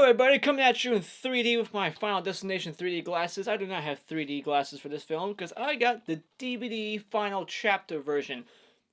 Hello everybody, coming at you in 3D with my Final Destination 3D glasses. I do not have 3D glasses for this film because I got the DVD final chapter version.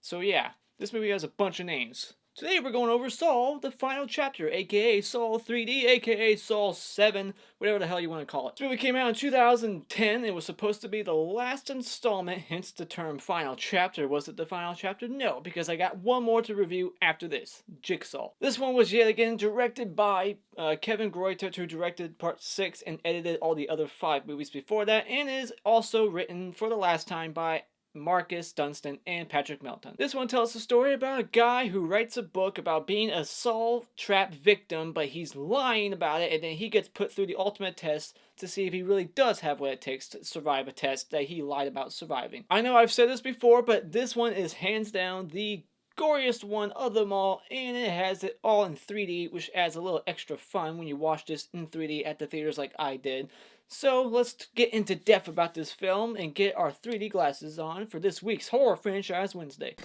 So yeah, this movie has a bunch of names. Today we're going over Saw, the final chapter, aka Saw 3D, aka Saw 7, whatever the hell you want to call it. This movie came out in 2010. It was supposed to be the last installment, hence the term final chapter. Was it the final chapter? No, because I got one more to review after this, Jigsaw. This one was yet again directed by Kevin Groiter, who directed part 6 and edited all the other 5 movies before that, and is also written for the last time by Marcus Dunstan and Patrick Melton. This one tells a story about a guy who writes a book about being a Saw trap victim, but he's lying about it, and then he gets put through the ultimate test to see if he really does have what it takes to survive a test that he lied about surviving. I know I've said this before, but this one is hands down the goriest one of them all, and it has it all in 3D, which adds a little extra fun when you watch this in 3D at the theaters like I did. So let's get into depth about this film and get our 3D glasses on for this week's Horror Franchise Wednesday.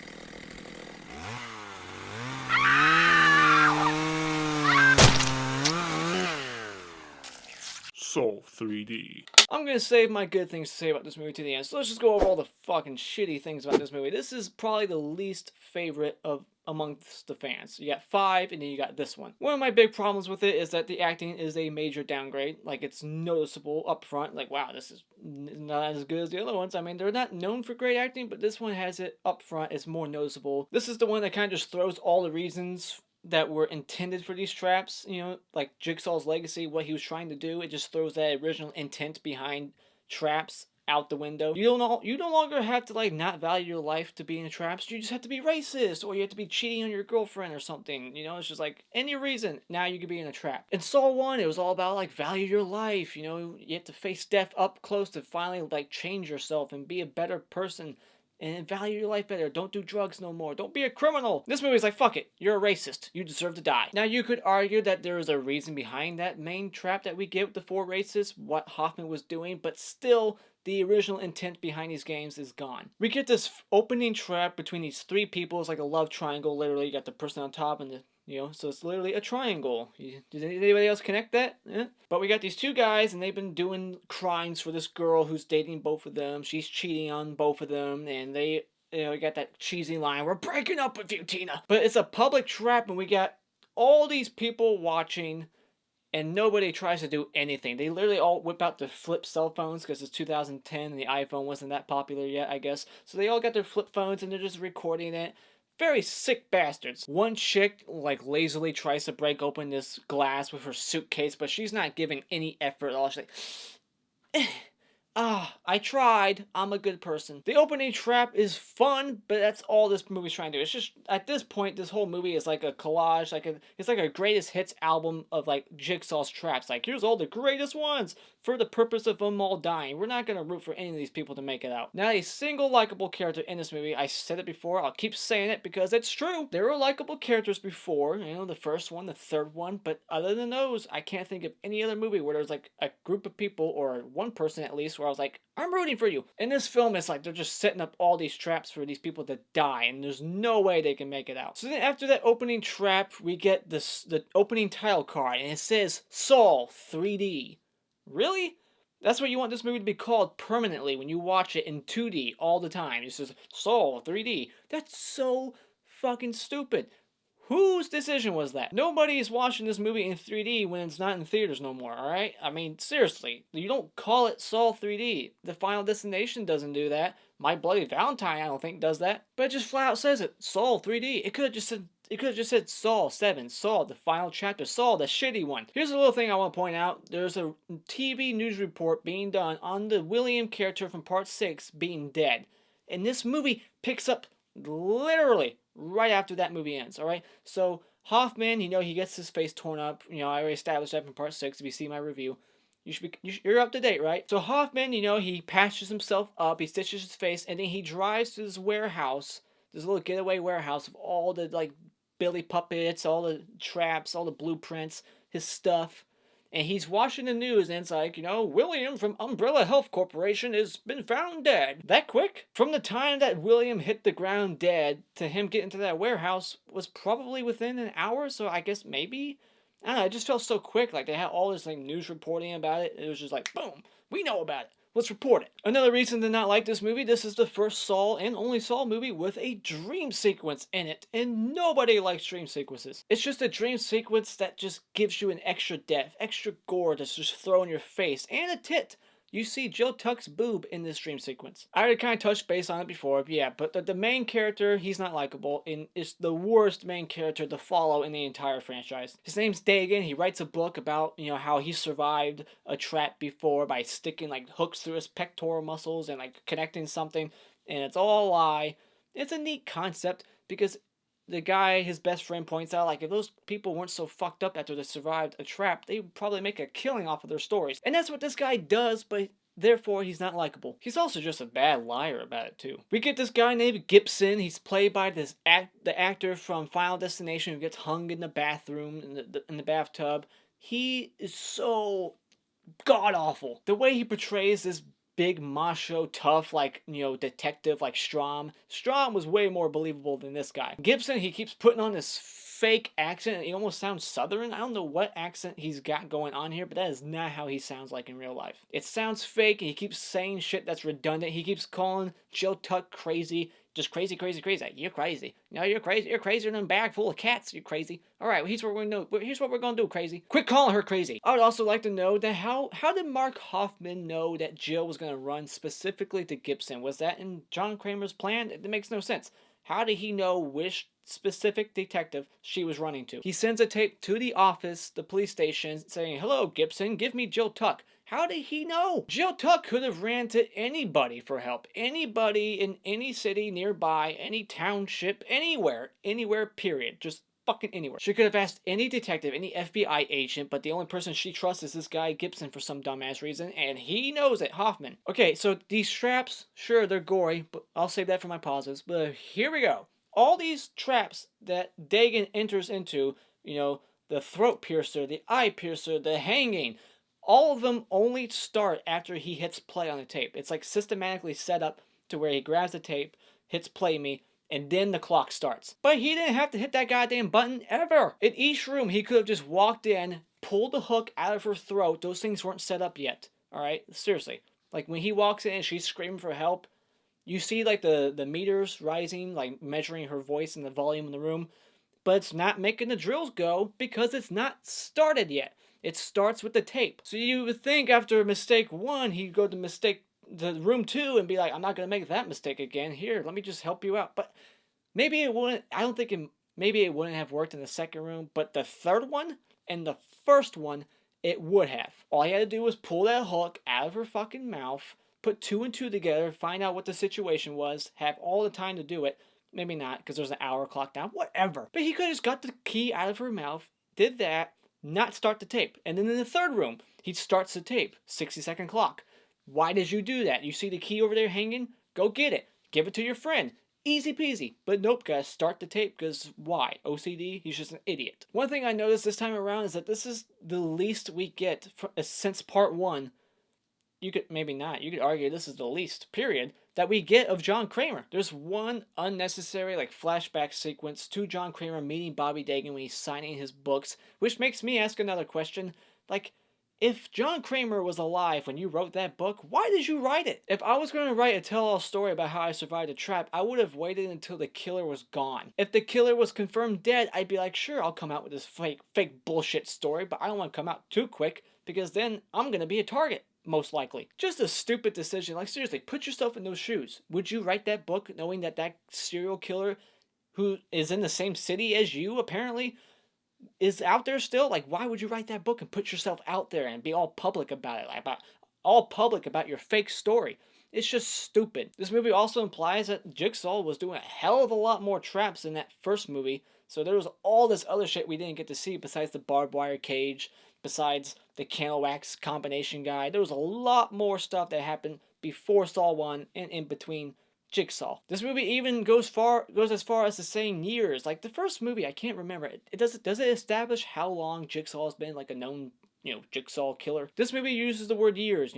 Saw 3D. I'm gonna save my good things to say about this movie to the end, so let's just go over all the fucking shitty things about this movie. This is probably the least favorite of amongst the fans. You got 5, and then you got this one. One of my big problems with it is that the acting is a major downgrade. Like, it's noticeable up front. Like, wow, this is not as good as the other ones. I mean, they're not known for great acting, but this one has it up front. It's more noticeable. This is the one that kind of just throws all the reasons that were intended for these traps, you know, like Jigsaw's legacy, what he was trying to do. It just throws that original intent behind traps out the window. You no longer have to like not value your life to be in traps. You just have to be racist, or you have to be cheating on your girlfriend or something. You know, it's just like any reason now you could be in a trap. In Saw 1, it was all about like value your life. You know, you have to face death up close to finally like change yourself and be a better person. And value your life better. Don't do drugs no more. Don't be a criminal. This movie's like, fuck it. You're a racist. You deserve to die. Now, you could argue that there is a reason behind that main trap that we get with the 4 racists, what Hoffman was doing, but still, the original intent behind these games is gone. We get this opening trap between these 3 people. It's like a love triangle, literally. You got the person on top and the, you know, so it's literally a triangle. Did anybody else connect that? Eh? But we got these 2 guys, and they've been doing crimes for this girl who's dating both of them. She's cheating on both of them, and they, you know, we got that cheesy line, "We're breaking up with you, Tina." But it's a public trap, and we got all these people watching, and nobody tries to do anything. They literally all whip out their flip cell phones because it's 2010 and the iPhone wasn't that popular yet, I guess. So they all got their flip phones, and they're just recording it. Very sick bastards. One chick, like, lazily tries to break open this glass with her suitcase, but she's not giving any effort at all. She's like, I tried. I'm a good person. The opening trap is fun, but that's all this movie's trying to do. It's just, at this point, this whole movie is like a collage, it's like a greatest hits album of, like, Jigsaw's traps. Like, here's all the greatest ones for the purpose of them all dying. We're not gonna root for any of these people to make it out. Not a single likable character in this movie. I said it before, I'll keep saying it because it's true. There were likable characters before, you know, the first one, the third one, but other than those, I can't think of any other movie where there's like a group of people, or one person at least, where I was like, I'm rooting for you. In this film, it's like they're just setting up all these traps for these people to die, and there's no way they can make it out. So then after that opening trap, we get the opening title card, and it says Saw 3D. Really? That's what you want this movie to be called permanently when you watch it in 2D all the time. It says Saw 3D. That's so fucking stupid. Whose decision was that? Nobody is watching this movie in 3D when it's not in theaters no more, alright? I mean, seriously, you don't call it Saw 3D. The Final Destination doesn't do that. My Bloody Valentine, I don't think, does that. But it just flat out says it. Saw 3D. It could have just said Saw 7, Saw, the final chapter, Saw, the shitty one. Here's a little thing I want to point out. There's a TV news report being done on the William character from part 6 being dead. And this movie picks up literally right after that movie ends, alright? So, Hoffman, you know, he gets his face torn up. You know, I already established that from part 6 if you see my review. You're up to date, right? So Hoffman, you know, he patches himself up, he stitches his face, and then he drives to this warehouse, this little getaway warehouse of all the, like, Billy puppets, all the traps, all the blueprints, his stuff. And he's watching the news, and it's like, you know, William from Umbrella Health Corporation has been found dead. That quick? From the time that William hit the ground dead to him getting to that warehouse was probably within an hour, so I guess maybe I don't know, it just felt so quick. Like they had all this like news reporting about it. It was just like, boom, we know about it. Let's report it. Another reason to not like this movie, this is the first Saw and only Saw movie with a dream sequence in it. And nobody likes dream sequences. It's just a dream sequence that just gives you an extra death, extra gore that's just thrown in your face, and a tit. You see Joe Tuck's boob in this dream sequence. I already kind of touched base on it before, yeah, but the main character, he's not likable, and is the worst main character to follow in the entire franchise. His name's Daegan. He writes a book about, how he survived a trap before by sticking like hooks through his pectoral muscles and like connecting something, and it's all a lie. It's a neat concept because the guy, his best friend, points out, like, if those people weren't so fucked up after they survived a trap, they would probably make a killing off of their stories. And that's what this guy does, but therefore he's not likable. He's also just a bad liar about it, too. We get this guy named Gibson. He's played by the actor from Final Destination who gets hung in the bathroom, in the bathtub. He is so god-awful. The way he portrays this big macho tough detective like Strom was way more believable than this guy. Gibson, he keeps putting on this fake accent. He almost sounds southern. I don't know what accent he's got going on here, but that is not how he sounds like in real life. It sounds fake, and he keeps saying shit that's redundant. He keeps calling Joe Tuck crazy. Just crazy, crazy, crazy. You're crazy. No, you're crazy. You're crazier than a bag full of cats. You're crazy. All right, well, here's what we're gonna do, crazy. Quit calling her crazy. I would also like to know that how did Mark Hoffman know that Jill was gonna run specifically to Gibson? Was that in John Kramer's plan? It makes no sense. How did he know which specific detective she was running to? He sends a tape to the office, the police station, saying, "Hello, Gibson, give me Jill Tuck." How did he know? Jill Tuck could have ran to anybody for help. Anybody in any city nearby, any township, anywhere, period. Just fucking anywhere. She could have asked any detective, any FBI agent, but the only person she trusts is this guy Gibson for some dumbass reason, and he knows it, Hoffman. Okay, so these traps, sure, they're gory, but I'll save that for my pauses. But here we go. All these traps that Daegan enters into, the throat piercer, the eye piercer, the hanging, all of them only start after he hits play on the tape. It's like systematically set up to where he grabs the tape, hits play me, and then the clock starts. But he didn't have to hit that goddamn button ever. In each room, he could have just walked in, pulled the hook out of her throat. Those things weren't set up yet. Alright? Seriously. Like when he walks in and she's screaming for help, you see like the meters rising, like measuring her voice and the volume in the room. But it's not making the drills go because it's not started yet. It starts with the tape. So you would think after mistake 1, he'd go to room 2 and be like, I'm not going to make that mistake again. Here, let me just help you out. But maybe it wouldn't, maybe it wouldn't have worked in the second room, but the third one and the first one, it would have. All he had to do was pull that hook out of her fucking mouth, put 2 and 2 together, find out what the situation was, have all the time to do it. Maybe not, because there's an hour clock down, whatever. But he could have just got the key out of her mouth, did that, not start the tape. And then in the third room, he starts the tape, 60-second clock. Why did you do that? You see the key over there hanging? Go get it. Give it to your friend. Easy peasy. But nope, guys, start the tape, because why? OCD? He's just an idiot. One thing I noticed this time around is that this is the least we get since part 1. You could, maybe not, you could argue this is the least, period, that we get of John Kramer. There's one unnecessary, flashback sequence to John Kramer meeting Bobby Daegan when he's signing his books, which makes me ask another question. If John Kramer was alive when you wrote that book, why did you write it? If I was going to write a tell-all story about how I survived a trap, I would have waited until the killer was gone. If the killer was confirmed dead, I'd be like, sure, I'll come out with this fake bullshit story, but I don't want to come out too quick, because then I'm going to be a target. Most likely. Just a stupid decision. Seriously, put yourself in those shoes. Would you write that book knowing that that serial killer who is in the same city as you, apparently, is out there still? Why would you write that book and put yourself out there and be all public about it? All public about your fake story. It's just stupid. This movie also implies that Jigsaw was doing a hell of a lot more traps in that first movie, so there was all this other shit we didn't get to see besides the barbed wire cage, besides the candle wax combination guy. There was a lot more stuff that happened before Saw 1 and in between Jigsaw. This movie even goes as far as to saying years. The first movie, I can't remember. Does it establish how long Jigsaw has been a known, Jigsaw killer? This movie uses the word years,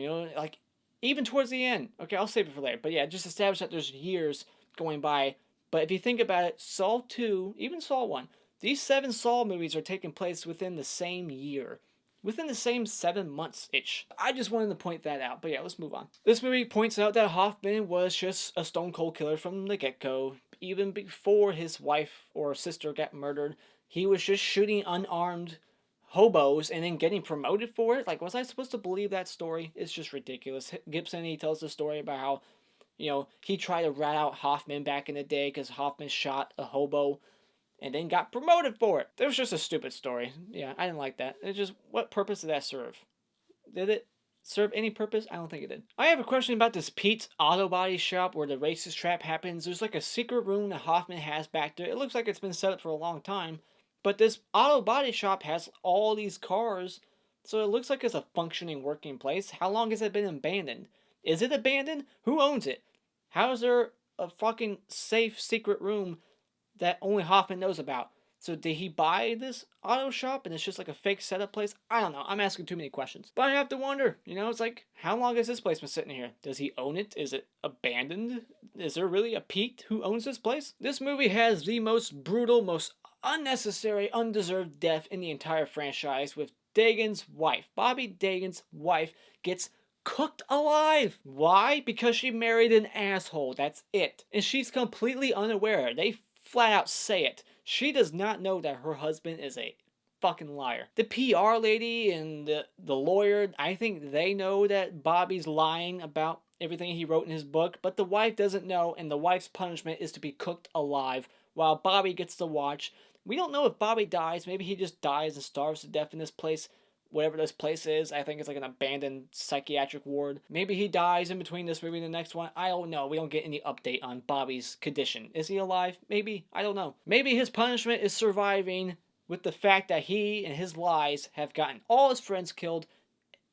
even towards the end. Okay, I'll save it for later. But yeah, just establish that there's years going by. But if you think about it, Saw 2, even Saw 1, These 7 Saw movies are taking place within the same year. Within the same 7 months-ish. I just wanted to point that out. But yeah, let's move on. This movie points out that Hoffman was just a stone cold killer from the get-go. Even before his wife or sister got murdered, he was just shooting unarmed hobos and then getting promoted for it. Like, was I supposed to believe that story? It's just ridiculous. Gibson, he tells the story about how, he tried to rat out Hoffman back in the day because Hoffman shot a hobo and then got promoted for it. It was just a stupid story. Yeah, I didn't like that. It's just, what purpose did that serve? Did it serve any purpose? I don't think it did. I have a question about this Pete's Auto Body Shop where the racist trap happens. There's like a secret room that Hoffman has back there. It looks like it's been set up for a long time. But this auto body shop has all these cars, so it looks like it's a functioning, working place. How long has it been abandoned? Is it abandoned? Who owns it? How is there a fucking safe, secret room that only Hoffman knows about? So did he buy this auto shop and it's just like a fake setup place? I don't know. I'm asking too many questions. But I have to wonder, it's like, how long has this place been sitting here? Does he own it? Is it abandoned? Is there really a Pete who owns this place? This movie has the most brutal, most unnecessary, undeserved death in the entire franchise with Daegan's wife. Bobby Daegan's wife gets cooked alive. Why? Because she married an asshole. That's it. And she's completely unaware. They flat out say it. She does not know that her husband is a fucking liar. The PR lady and the lawyer, I think they know that Bobby's lying about everything he wrote in his book, but the wife doesn't know, and the wife's punishment is to be cooked alive while Bobby gets to watch. We don't know if Bobby dies. Maybe he just dies and starves to death in this place. Whatever this place is. I think it's like an abandoned psychiatric ward. Maybe he dies in between this movie and the next one. I don't know. We don't get any update on Bobby's condition. Is he alive? Maybe. I don't know. Maybe his punishment is surviving with the fact that he and his lies have gotten all his friends killed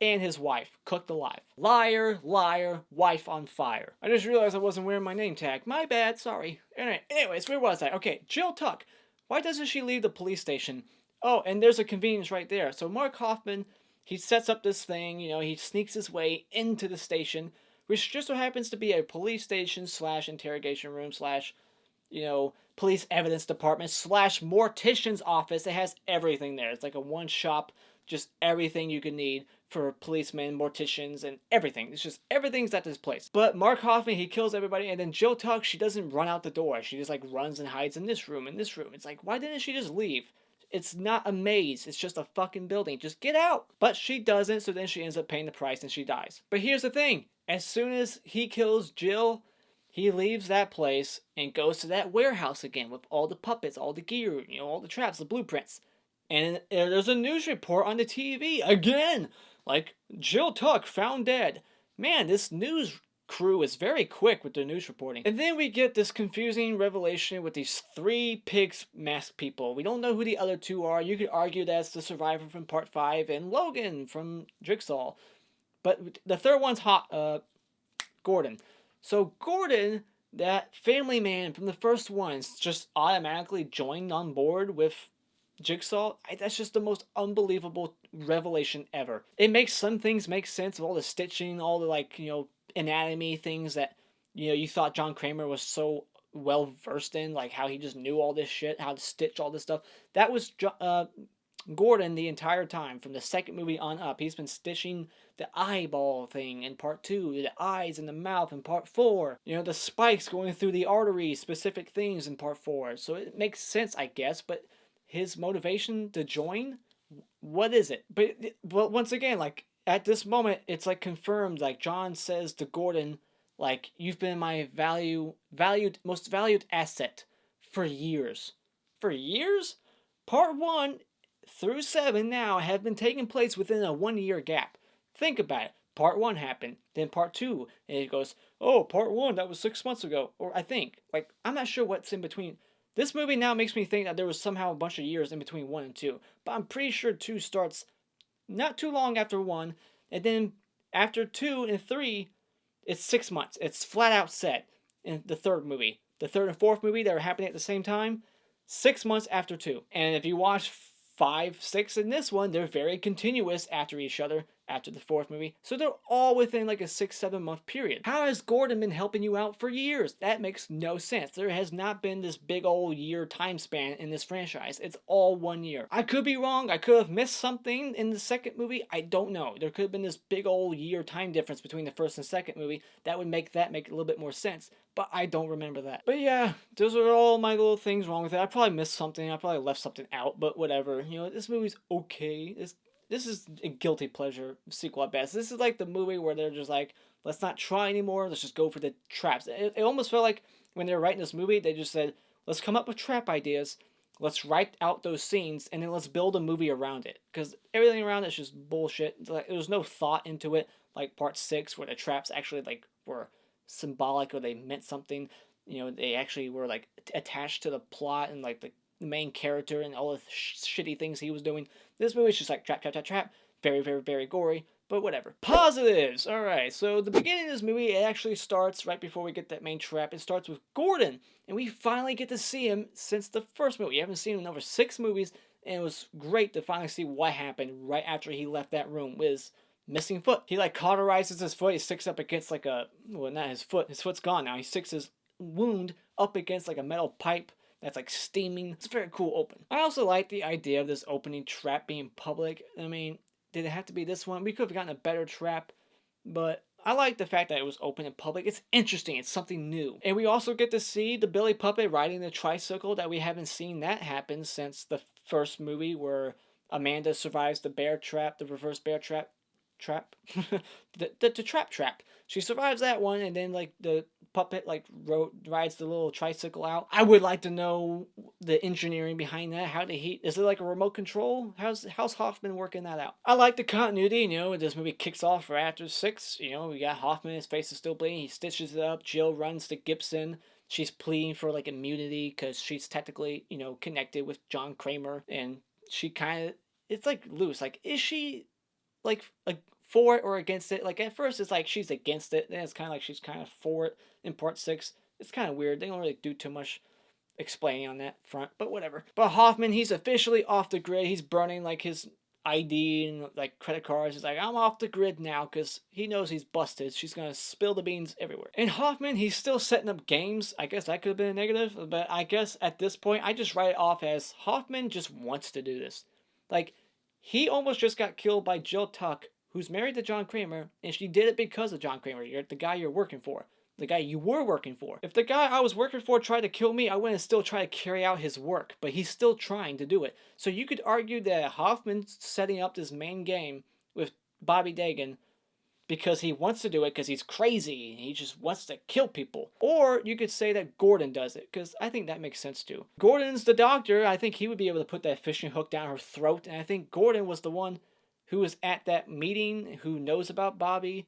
and his wife cooked alive. Liar, liar, wife on fire. I just realized I wasn't wearing my name tag. My bad. Sorry. Anyways, where was I? Okay, Jill Tuck. Why doesn't she leave the police station? Oh, and there's a convenience right there. So Mark Hoffman, he sets up this thing, he sneaks his way into the station, which just so happens to be a police station / interrogation room / police evidence department / mortician's office. It has everything there. It's like a one shop, just everything you could need for policemen, morticians, and everything. It's just everything's at this place. But Mark Hoffman, he kills everybody, and then Jill Tuck, she doesn't run out the door. She just like runs and hides in this room, It's like, why didn't she just leave? It's not a maze. It's just a fucking building. Just get out. But she doesn't, so then she ends up paying the price and she dies. But here's the thing. As soon as he kills Jill, he leaves that place and goes to that warehouse again with all the puppets, all the gear, all the traps, the blueprints. And there's a news report on the TV again. Like, Jill Tuck found dead. Man, this news crew is very quick with their news reporting. And then we get this confusing revelation with these 3 pigs masked people. We don't know who the other 2 are. You could argue that's the survivor from part 5 and Logan from Jigsaw. But the third one's Gordon. So Gordon, that family man from the first one, just automatically joined on board with Jigsaw. That's just the most unbelievable revelation ever. It makes some things make sense with all the stitching, all the anatomy things that you thought John Kramer was so well versed in, like how he just knew all this shit, how to stitch all this stuff. That was Gordon the entire time from the second movie on up. He's been stitching the eyeball thing in part 2, the eyes and the mouth in part 4, the spikes going through the arteries, specific things in part 4. So it makes sense, I guess, but his motivation to join, what is it? But once again, at this moment, it's confirmed. John says to Gordon, you've been my most valued asset for years. For years? Part 1 through 7 now have been taking place within a 1-year gap. Think about it. Part 1 happened, then part 2, and it goes, oh, part 1, that was 6 months ago. Or I think. I'm not sure what's in between. This movie now makes me think that there was somehow a bunch of years in between 1 and 2. But I'm pretty sure 2 starts not too long after 1, and then after 2 and 3, it's 6 months. It's flat out set in the third movie. The third and fourth movie that are happening at the same time, 6 months after 2. And if you watch 5, 6, and this one, they're very continuous after each other. after the 4th movie. So they're all within like a 6-7 month period. How has Gordon been helping you out for years? That makes no sense. There has not been this big old year time span in this franchise. It's all 1 year. I could be wrong. I could have missed something in the 2nd movie. I don't know. There could have been this big old year time difference between the 1st and 2nd movie that would make a little bit more sense. But I don't remember that. But yeah, those are all my little things wrong with it. I probably missed something. I probably left something out. But whatever. You know, this movie's okay. This is a guilty pleasure sequel at best. This is like the movie where they're just like, let's not try anymore. Let's just go for the traps. It almost felt like when they were writing this movie, they just said, let's come up with trap ideas. Let's write out those scenes, and then let's build a movie around it. Because everything around it's just bullshit. Like, there was no thought into it, like Part 6, where the traps actually like were symbolic or they meant something. You know, they actually were like attached to the plot and like the main character and all the shitty things he was doing. This movie's just like trap, trap, trap, trap. Very, very, very gory, but whatever. Positives! Alright, so the beginning of this movie, it actually starts right before we get that main trap. It starts with Gordon, and we finally get to see him since the 1st movie. We haven't seen him in over 6 movies, and it was great to finally see what happened right after he left that room with his missing foot. He like cauterizes his foot, he sticks up against like a, well, not his foot's gone now. He sticks his wound up against like a metal pipe that's like steaming. It's a very cool open. I also like the idea of this opening trap being public. I mean, did it have to be this one? We could have gotten a better trap, but I like the fact that it was open in public. It's interesting. It's something new. And we also get to see the Billy Puppet riding the tricycle that we haven't seen that happen since the 1st movie where Amanda survives the bear trap, the reverse bear trap. the trap. She survives that one, and then like the puppet like rides the little tricycle out. I would like to know the engineering behind that. How did he? Is it like a remote control? How's Hoffman working that out? I like the continuity. You know, this movie kicks off right after 6. You know, we got Hoffman. His face is still bleeding. He stitches it up. Jill runs to Gibson. She's pleading for like immunity because she's technically, you know, connected with John Kramer, and she kind of, it's like loose. Like, is she like for it or against it? Like, at first it's like she's against it, then it's kind of like she's kind of for it in Part 6. It's kind of weird. They don't really do too much explaining on that front, but whatever. But Hoffman, he's officially off the grid. He's burning like his ID and like credit cards. He's like, I'm off the grid now because he knows he's busted. She's gonna spill the beans everywhere. And Hoffman, he's still setting up games. I guess that could have been a negative, but I guess at this point I just write it off as Hoffman just wants to do this. Like, he almost just got killed by Jill Tuck, who's married to John Kramer, and she did it because of John Kramer. You're the guy you're working for. The guy you were working for. If the guy I was working for tried to kill me, I wouldn't still try to carry out his work, but he's still trying to do it. So you could argue that Hoffman's setting up this main game with Bobby Daegan because he wants to do it because he's crazy. He just wants to kill people. Or you could say that Gordon does it, because I think that makes sense too. Gordon's the doctor. I think he would be able to put that fishing hook down her throat, and I think Gordon was the one who was at that meeting, who knows about Bobby.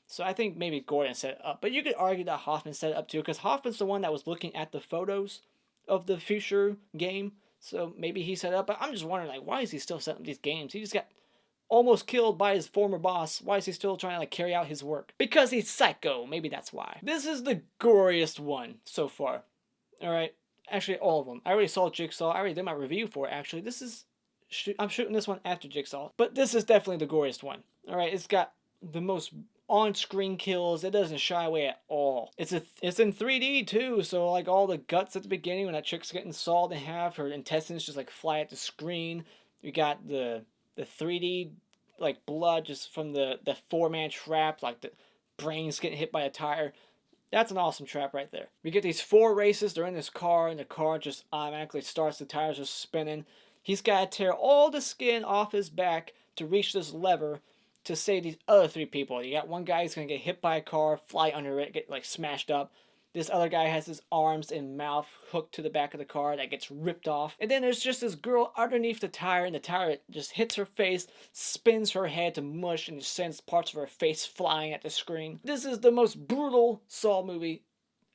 So I think maybe Gordon set it up. But you could argue that Hoffman set it up too, because Hoffman's the one that was looking at the photos of the future game. So maybe he set it up. But I'm just wondering, like, why is he still setting up these games? He just got almost killed by his former boss. Why is he still trying to like carry out his work? Because he's psycho. Maybe that's why. This is the goriest one so far. Alright. Actually, all of them. I already saw Jigsaw. I already did my review for it, actually. This is... I'm shooting this one after Jigsaw. But this is definitely the goriest one. Alright, it's got the most on-screen kills. It doesn't shy away at all. It's in 3D too, so like all the guts at the beginning when that chick's getting sawed in half, her intestines just like fly at the screen. You got the 3D like blood just from the 4-man trap, like the brains getting hit by a tire. That's an awesome trap right there. We get these 4 races. They're in this car, and the car just automatically starts. The tires are spinning. He's got to tear all the skin off his back to reach this lever to save these other 3 people. You got one guy who's going to get hit by a car, fly under it, get like smashed up. This other guy has his arms and mouth hooked to the back of the car that gets ripped off. And then there's just this girl underneath the tire, and the tire just hits her face, spins her head to mush, and sends parts of her face flying at the screen. This is the most brutal Saw movie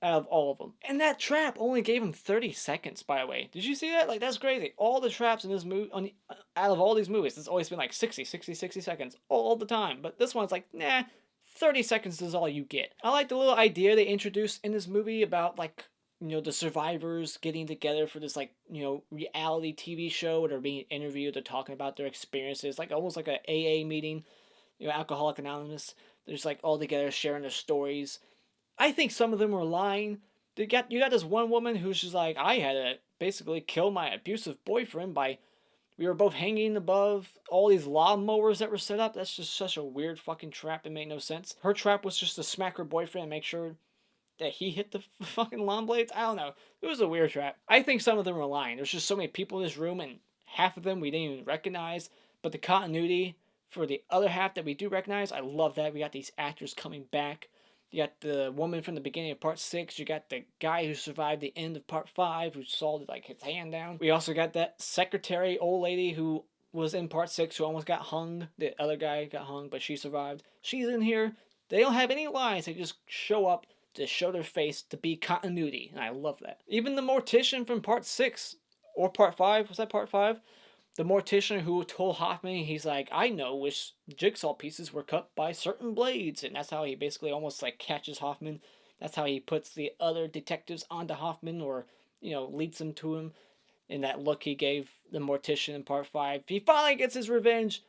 out of all of them. And that trap only gave him 30 seconds, by the way. Did you see that? Like, that's crazy. All the traps in this movie, out of all these movies, it's always been like 60 seconds all the time. But this one's like, nah, 30 seconds is all you get. I like the little idea they introduced in this movie about, like, you know, the survivors getting together for this, like, you know, reality TV show. They're being interviewed. They're talking about their experiences, like almost like a AA meeting. Alcoholic Anonymous. They're just like all together sharing their stories. I think some of them were lying. You got this one woman who's just like, I had to basically kill my abusive boyfriend by we were both hanging above all these lawnmowers that were set up. That's just such a weird fucking trap. It made no sense. Her trap was just to smack her boyfriend and make sure that he hit the fucking lawn blades. I don't know. It was a weird trap. I think some of them were lying. There's just so many people in this room, and half of them we didn't even recognize. But the continuity for the other half that we do recognize, I love that. We got these actors coming back. You got the woman from the beginning of part 6. You got the guy who survived the end of part 5, who saw like his hand down. We also got that secretary old lady who was in part 6 who almost got hung. The other guy got hung, but she survived. She's in here. They don't have any lines. They just show up to show their face to be continuity, and I love that. Even the mortician from part 6 or part 5, was that part 5? The mortician who told Hoffman, he's like, I know which jigsaw pieces were cut by certain blades. And that's how he basically almost like catches Hoffman. That's how he puts the other detectives onto Hoffman, or, leads them to him. In that look he gave the mortician in part 5. He finally gets his revenge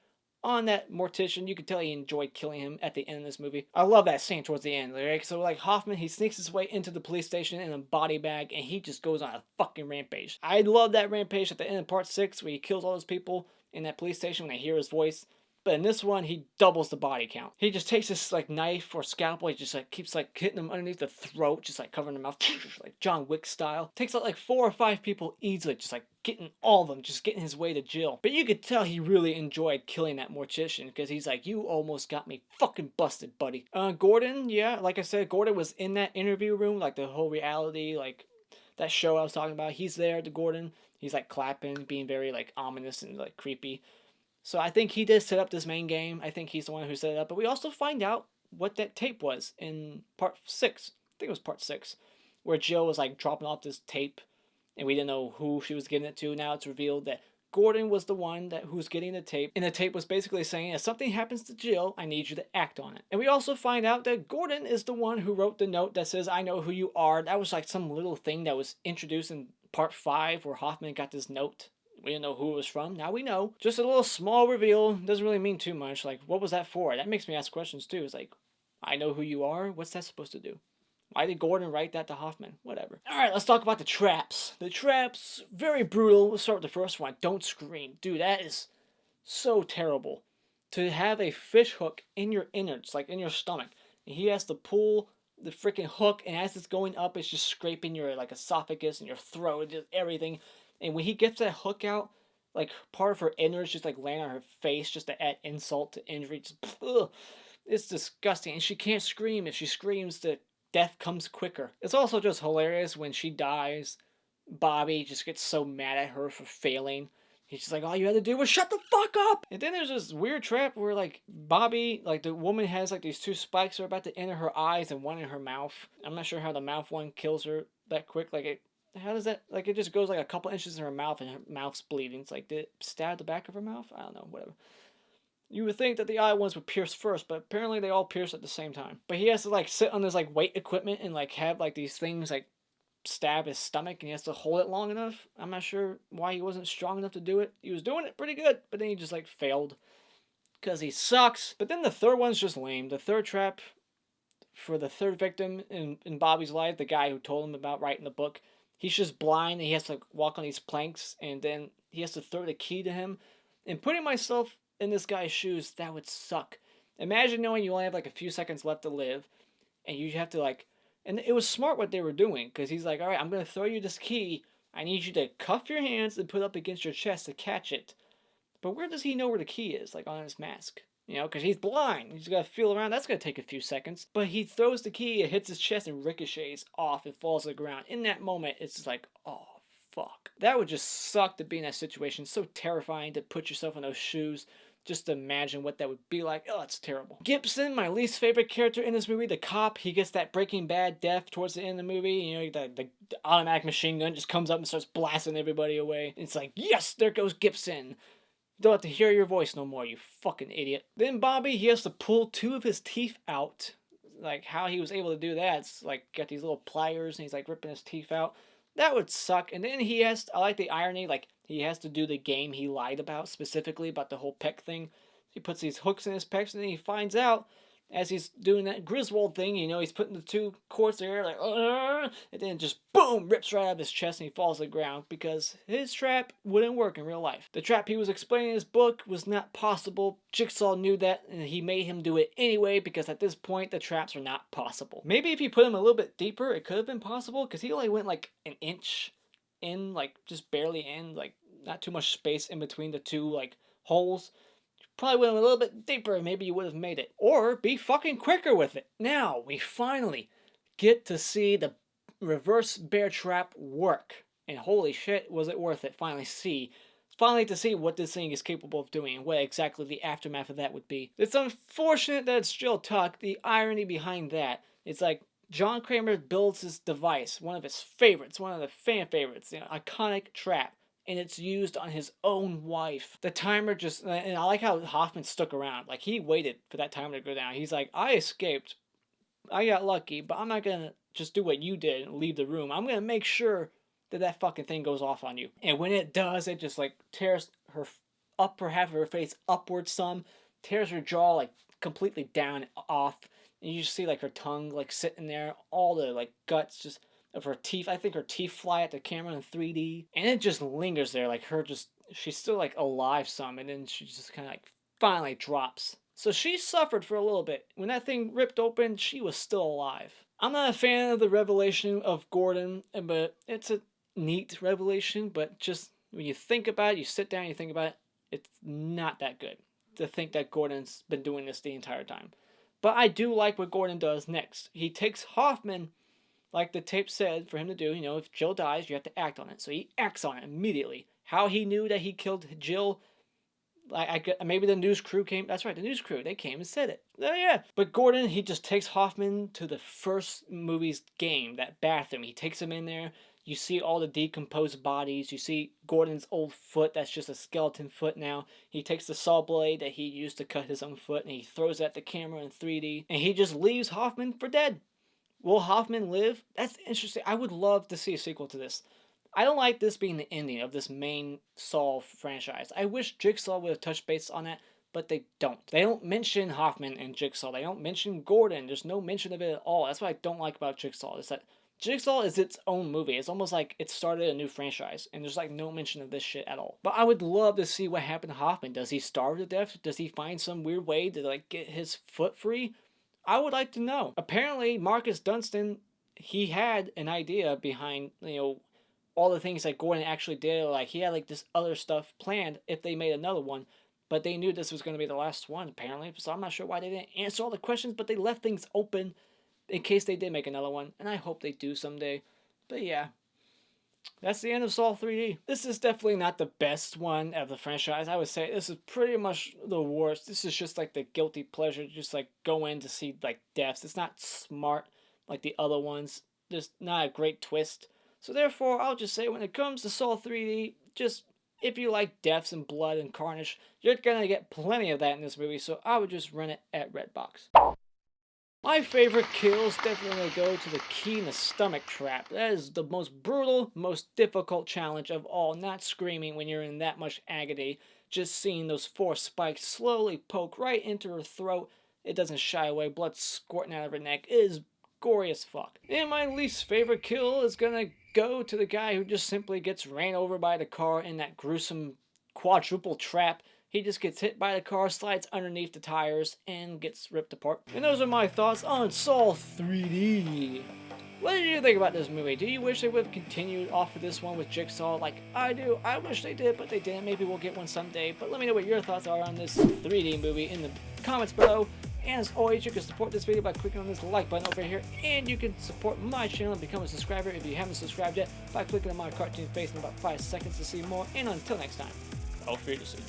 on that mortician. You could tell he enjoyed killing him at the end of this movie. I love that scene towards the end. Right? So like Hoffman, he sneaks his way into the police station in a body bag, and he just goes on a fucking rampage. I love that rampage at the end of part 6 where he kills all those people in that police station when they hear his voice. But in this one, he doubles the body count. He just takes this like knife or scalpel. He just like keeps like hitting them underneath the throat, just like covering their mouth, like John Wick style. Takes out like 4 or 5 people easily, just like getting all of them, just getting his way to jail. But you could tell he really enjoyed killing that mortician, because he's like, you almost got me fucking busted, buddy. Gordon, yeah, like I said, Gordon was in that interview room, like the whole reality, like that show I was talking about. He's there, the Gordon. He's like clapping, being very like ominous and like creepy. So I think he did set up this main game. I think he's the one who set it up. But we also find out what that tape was in part 6. I think it was part 6. Where Jill was like dropping off this tape. And we didn't know who she was giving it to. Now it's revealed that Gordon was the one who's getting the tape. And the tape was basically saying, if something happens to Jill, I need you to act on it. And we also find out that Gordon is the one who wrote the note that says, I know who you are. That was like some little thing that was introduced in part 5 where Hoffman got this note. We didn't know who it was from. Now we know. Just a little small reveal. Doesn't really mean too much. Like, what was that for? That makes me ask questions too. It's like, I know who you are? What's that supposed to do? Why did Gordon write that to Hoffman? Whatever. Alright, let's talk about the traps. The traps, very brutal. Let's start with the first one. Don't scream. Dude, that is so terrible. To have a fish hook in your innards, like in your stomach. And he has to pull the freaking hook, and as it's going up, it's just scraping your like esophagus and your throat, just everything. And when he gets that hook out, like part of her innards just like land on her face just to add insult to injury. Just, ugh, it's disgusting. And she can't scream. If she screams, the death comes quicker. It's also just hilarious when she dies. Bobby just gets so mad at her for failing. He's just like, all you had to do was shut the fuck up! And then there's this weird trap where like Bobby, like the woman has like these 2 spikes that are about to enter her eyes and one in her mouth. I'm not sure how the mouth one kills her that quick. Like how does that, like it just goes like a couple inches in her mouth and her mouth's bleeding. It's like, did it stab the back of her mouth? I don't know, whatever. You would think that the eye ones would pierce first, but apparently they all pierce at the same time. But he has to like sit on this like weight equipment and like have like these things like stab his stomach, and he has to hold it long enough. I'm not sure why he wasn't strong enough to do it. He was doing it pretty good, but then he just like failed because he sucks. But then the third one's just lame. The third trap for the third victim in Bobby's life, the guy who told him about writing the book, he's just blind and he has to walk on these planks, and then he has to throw the key to him. And putting myself in this guy's shoes, that would suck. Imagine knowing you only have like a few seconds left to live, and you have to like, and it was smart what they were doing, because he's like, all right, I'm going to throw you this key. I need you to cuff your hands and put it up against your chest to catch it. But where does he know where the key is, like on his mask? Because he's blind. He's got to feel around. That's going to take a few seconds. But he throws the key, it hits his chest and ricochets off and falls to the ground. In that moment, it's just like, oh, fuck. That would just suck to be in that situation. So terrifying to put yourself in those shoes. Just to imagine what that would be like. Oh, it's terrible. Gibson, my least favorite character in this movie, the cop. He gets that Breaking Bad death towards the end of the movie. The automatic machine gun just comes up and starts blasting everybody away. It's like, yes, there goes Gibson. Don't have to hear your voice no more, you fucking idiot. Then Bobby, he has to pull 2 of his teeth out. Like, how he was able to do that, it's like, got these little pliers, and he's like ripping his teeth out. That would suck. And then he has, I like the irony, like, he has to do the game he lied about, specifically about the whole peck thing. He puts these hooks in his pecs, and then he finds out as he's doing that Griswold thing, you know, he's putting the two cords there, like, and then just boom, rips right out of his chest, and he falls to the ground because his trap wouldn't work in real life. The trap he was explaining in his book was not possible. Jigsaw knew that, and he made him do it anyway because at this point, the traps are not possible. Maybe if he put him a little bit deeper, it could have been possible because he only went like an inch in, like just barely in, like not too much space in between the two like holes. Probably went a little bit deeper, maybe you would have made it. Or be fucking quicker with it. Now, we finally get to see the reverse bear trap work. And holy shit, was it worth it, finally to see what this thing is capable of doing and what exactly the aftermath of that would be. It's unfortunate that it's still tucked. The irony behind that, it's like John Kramer builds his device, one of his favorites, one of the fan favorites, you know, iconic trap. And it's used on his own wife. The timer just, and I like how Hoffman stuck around. Like, he waited for that timer to go down. He's like, I escaped. I got lucky, but I'm not going to just do what you did and leave the room. I'm going to make sure that that fucking thing goes off on you. And when it does, it just, like, tears her upper half of her face upwards some, tears her jaw, like, completely down and off. And you just see, like, her tongue, like, sitting there, all the, like, guts just of her teeth. I think her teeth fly at the camera in 3D. And it just lingers there, like her just, she's still like alive some, and then she just kind of like finally drops. So she suffered for a little bit. When that thing ripped open, she was still alive. I'm not a fan of the revelation of Gordon, but it's a neat revelation, but just when you think about it, you sit down and you think about it, it's not that good to think that Gordon's been doing this the entire time. But I do like what Gordon does next. He takes Hoffman, like the tape said for him to do. You know, if Jill dies, you have to act on it. So he acts on it immediately. How he knew that he killed Jill, maybe the news crew came. That's right, the news crew. They came and said it. Oh, yeah. But Gordon, he just takes Hoffman to the first movie's game, that bathroom. He takes him in there. You see all the decomposed bodies. You see Gordon's old foot. That's just a skeleton foot now. He takes the saw blade that he used to cut his own foot, and he throws it at the camera in 3D. And he just leaves Hoffman for dead. Will Hoffman live? That's interesting. I would love to see a sequel to this. I don't like this being the ending of this main Saw franchise. I wish Jigsaw would have touched base on that, but they don't. They don't mention Hoffman and Jigsaw. They don't mention Gordon. There's no mention of it at all. That's what I don't like about Jigsaw. Is that Jigsaw is its own movie. It's almost like it started a new franchise, and there's like no mention of this shit at all. But I would love to see what happened to Hoffman. Does he starve to death? Does he find some weird way to like get his foot free? I would like to know. Apparently, Marcus Dunstan, he had an idea behind, you know, all the things that Gordon actually did. Like, he had, like, this other stuff planned if they made another one. But they knew this was going to be the last one, apparently. So I'm not sure why they didn't answer all the questions, but they left things open in case they did make another one. And I hope they do someday. But yeah. That's the end of Saw 3D. This is definitely not the best one of the franchise. I would say this is pretty much the worst. This is just like the guilty pleasure. Just like go in to see like deaths. It's not smart like the other ones. There's not a great twist. So therefore, I'll just say when it comes to Saw 3D, just if you like deaths and blood and carnage, you're gonna get plenty of that in this movie. So I would just rent it at Redbox. My favorite kills definitely go to the key in the stomach trap. That is the most brutal, most difficult challenge of all. Not screaming when you're in that much agony. Just seeing those 4 spikes slowly poke right into her throat. It doesn't shy away. Blood squirting out of her neck. It is gory as fuck. And my least favorite kill is gonna go to the guy who just simply gets ran over by the car in that gruesome quadruple trap. He just gets hit by the car, slides underneath the tires, and gets ripped apart. And those are my thoughts on Saw 3D. What did you think about this movie? Do you wish they would have continued off of this one with Jigsaw like I do? I wish they did, but they didn't. Maybe we'll get one someday. But let me know what your thoughts are on this 3D movie in the comments below. And as always, you can support this video by clicking on this like button over here. And you can support my channel and become a subscriber if you haven't subscribed yet by clicking on my cartoon face in about 5 seconds to see more. And until next time, auf Wiedersehen.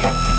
Yeah.